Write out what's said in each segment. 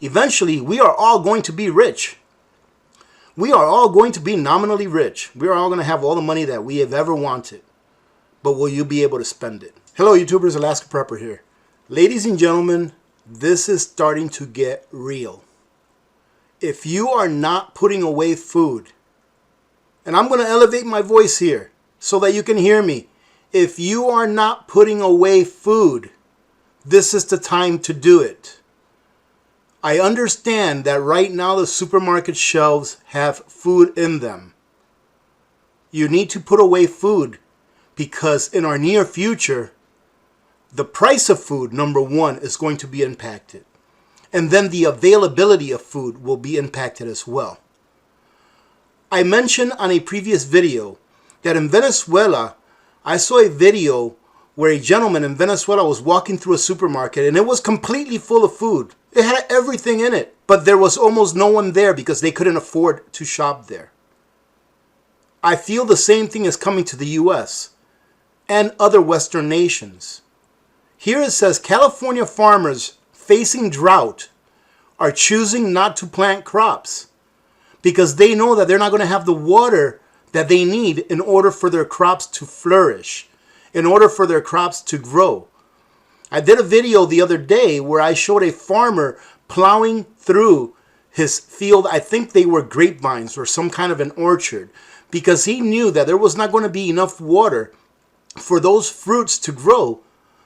Eventually, we are all going to be rich. We are all going to be nominally rich. We are all going to have all the money that we have ever wanted. But will you be able to spend it? Hello, YouTubers. Alaska Prepper here. Ladies and gentlemen, this is starting to get real. If you are not putting away food, and I'm going to elevate my voice here so that you can hear me. If you are not putting away food, this is the time to do it. I understand that right now the supermarket shelves have food in them. You need to put away food because in our near future, the price of food, number one, is going to be impacted. And then the availability of food will be impacted as well. I mentioned on a previous video that in Venezuela, I saw a video where a gentleman in Venezuela was walking through a supermarket and it was completely full of food. It had everything in it, but there was almost no one there because they couldn't afford to shop there. I feel the same thing is coming to the US and other Western nations. Here it says California farmers facing drought are choosing not to plant crops because they know that they're not going to have the water that they need in order for their crops to flourish, in order for their crops to grow. I did a video the other day where I showed a farmer plowing through his field. I think they were grapevines or some kind of an orchard because he knew that there was not going to be enough water for those fruits to grow.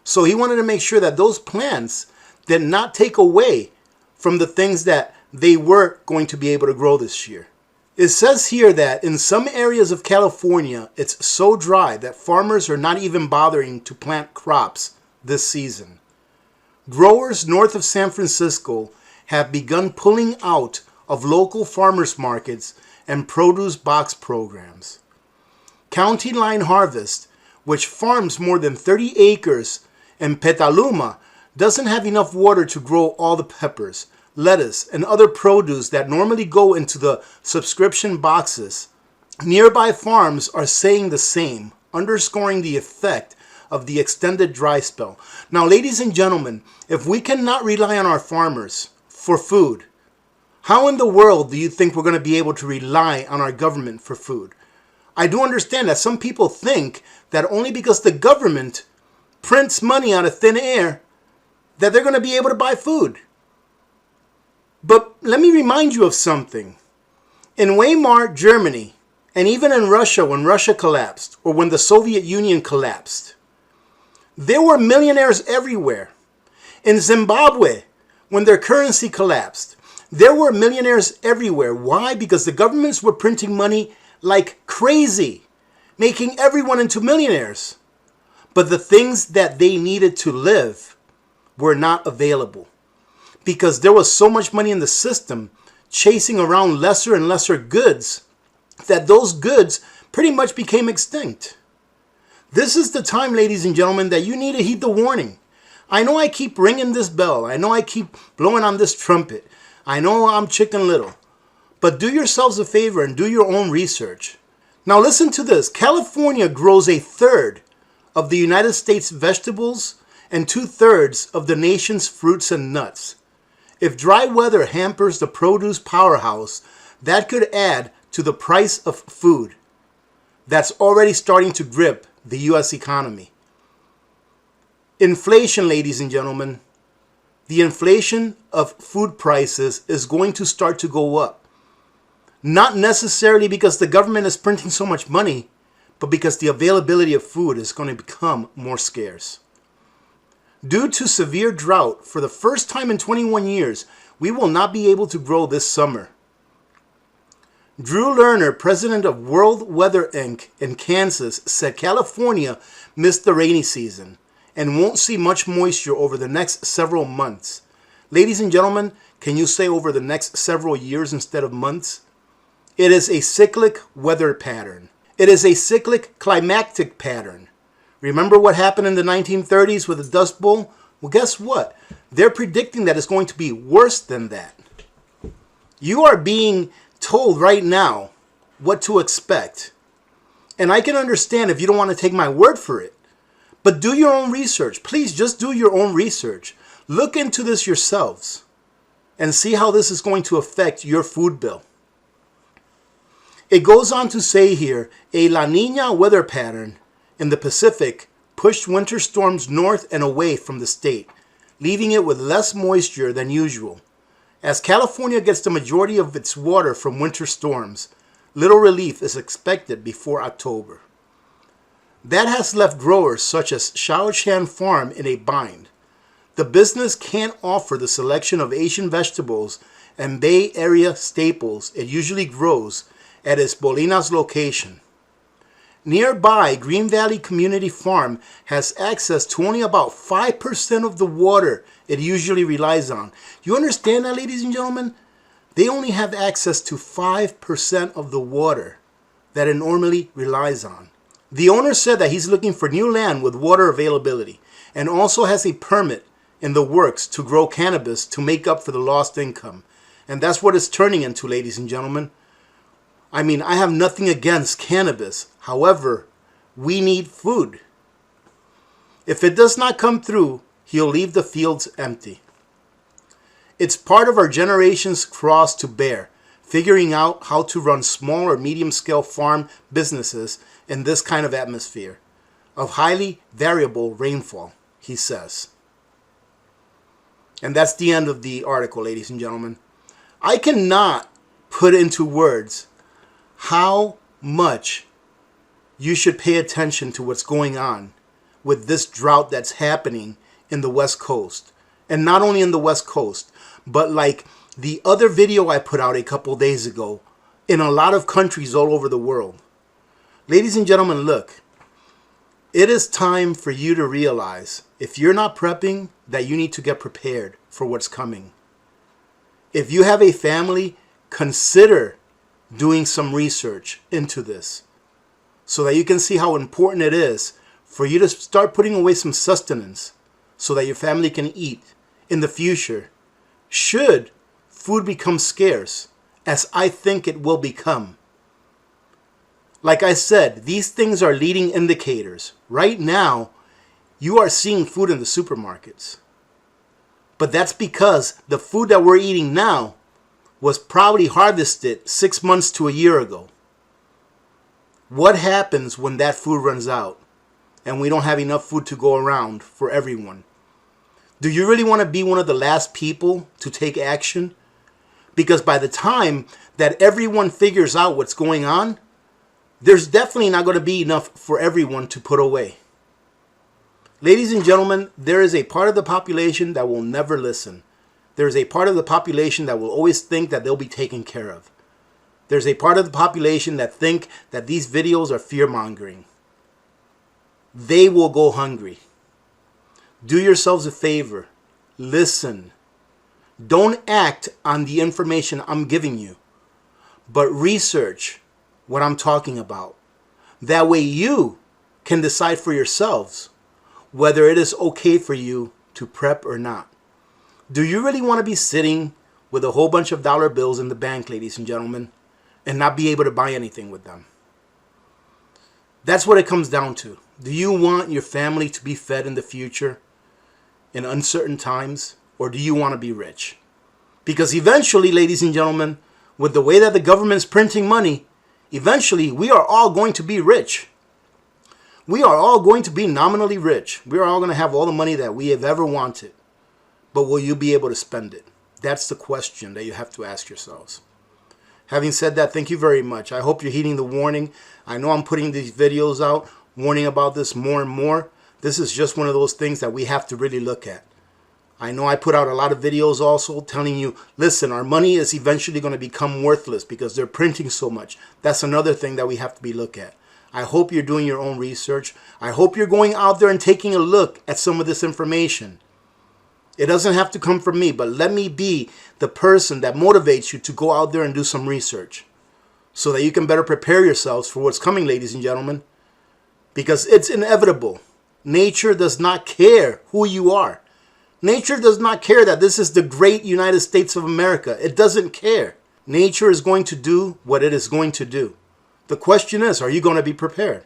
So he wanted to make sure that those plants did not take away from the things that they were going to be able to grow this year. It says here that in some areas of California, it's so dry that farmers are not even bothering to plant crops this season. Growers north of San Francisco have begun pulling out of local farmers markets and produce box programs. County Line Harvest, which farms more than 30 acres in Petaluma, doesn't have enough water to grow all the peppers, lettuce, and other produce that normally go into the subscription boxes. Nearby farms are saying the same, underscoring the effect of the extended dry spell. Now, ladies and gentlemen, if we cannot rely on our farmers for food, how in the world do you think we're going to be able to rely on our government for food? I do understand that some people think that only because the government prints money out of thin air that they're going to be able to buy food. But let me remind you of something. In Weimar, Germany, and even in Russia, when Russia collapsed, or when the Soviet Union collapsed, there were millionaires everywhere. In Zimbabwe, when their currency collapsed, there were millionaires everywhere. Why? Because the governments were printing money like crazy, making everyone into millionaires. But the things that they needed to live were not available because there was so much money in the system chasing around lesser and lesser goods that those goods pretty much became extinct. This is the time, ladies and gentlemen, that you need to heed the warning. I know I keep ringing this bell. I know I keep blowing on this trumpet. I know I'm Chicken Little. But do yourselves a favor and do your own research. Now listen to this. California grows 1/3 of the United States vegetables and 2/3 of the nation's fruits and nuts. If dry weather hampers the produce powerhouse, that could add to the price of food that's already starting to grip the U.S. economy. Inflation, ladies and gentlemen, the inflation of food prices is going to start to go up. Not necessarily because the government is printing so much money, but because the availability of food is going to become more scarce. Due to severe drought, for the first time in 21 years, we will not be able to grow this summer. Drew Lerner, president of World Weather Inc. in Kansas, said California missed the rainy season and won't see much moisture over the next several months. Ladies and gentlemen, can you say over the next several years instead of months? It is a cyclic weather pattern. It is a cyclic climactic pattern. Remember what happened in the 1930s with the Dust Bowl? Well, guess what? They're predicting that it's going to be worse than that. You are being told right now what to expect. And I can understand if you don't want to take my word for it. But do your own research. Please just do your own research. Look into this yourselves. and see how this is going to affect your food bill. It goes on to say here, a La Niña weather pattern in the Pacific pushed winter storms north and away from the state, leaving it with less moisture than usual. As California gets the majority of its water from winter storms, little relief is expected before October. That has left growers such as Shaoshan Farm in a bind. The business can't offer the selection of Asian vegetables and Bay Area staples it usually grows at its Bolinas location. Nearby, Green Valley Community Farm has access to only about 5% of the water it usually relies on. You understand that, ladies and gentlemen? They only have access to 5% of the water that it normally relies on. The owner said that he's looking for new land with water availability and also has a permit in the works to grow cannabis to make up for the lost income. And that's what it's turning into, ladies and gentlemen. I mean, I have nothing against cannabis. However, we need food. If it does not come through, he'll leave the fields empty. It's part of our generation's cross to bear, figuring out how to run small or medium-scale farm businesses in this kind of atmosphere of highly variable rainfall, he says. And that's the end of the article, ladies and gentlemen. I cannot put into words how much you should pay attention to what's going on with this drought that's happening in the West Coast. And not only in the West Coast, but like the other video I put out a couple days ago, in a lot of countries all over the world. Ladies and gentlemen, look, it is time for you to realize, if you're not prepping, that you need to get prepared for what's coming. If you have a family, consider doing some research into this so that you can see how important it is for you to start putting away some sustenance so that your family can eat in the future should food become scarce, as I think it will become. Like I said, these things are leading indicators. Right now, you are seeing food in the supermarkets. But that's because the food that we're eating now was probably harvested 6 months to a year ago. What happens when that food runs out and we don't have enough food to go around for everyone? Do you really want to be one of the last people to take action? Because by the time that everyone figures out what's going on, there's definitely not going to be enough for everyone to put away. Ladies and gentlemen, there is a part of the population that will never listen. There's a part of the population that will always think that they'll be taken care of. There's a part of the population that think that these videos are fear-mongering. They will go hungry. Do yourselves a favor. Listen. Don't act on the information I'm giving you, but research what I'm talking about. That way you can decide for yourselves whether it is okay for you to prep or not. Do you really want to be sitting with a whole bunch of dollar bills in the bank, ladies and gentlemen, and not be able to buy anything with them? That's what it comes down to. Do you want your family to be fed in the future in uncertain times, or do you want to be rich? Because eventually, ladies and gentlemen, with the way that the government's printing money, eventually we are all going to be rich. We are all going to be nominally rich. We are all going to have all the money that we have ever wanted. But will you be able to spend it? That's the question that you have to ask yourselves. Having said that, thank you very much. I hope you're heeding the warning. I know I'm putting these videos out, warning about this more and more. This is just one of those things that we have to really look at. I know I put out a lot of videos also telling you, listen, our money is eventually going to become worthless because they're printing so much. That's another thing that we have to be look at. I hope you're doing your own research. I hope you're going out there and taking a look at some of this information. It doesn't have to come from me, but let me be the person that motivates you to go out there and do some research so that you can better prepare yourselves for what's coming, ladies and gentlemen, because it's inevitable. Nature does not care who you are. Nature does not care that this is the great United States of America. It doesn't care. Nature is going to do what it is going to do. The question is, are you going to be prepared?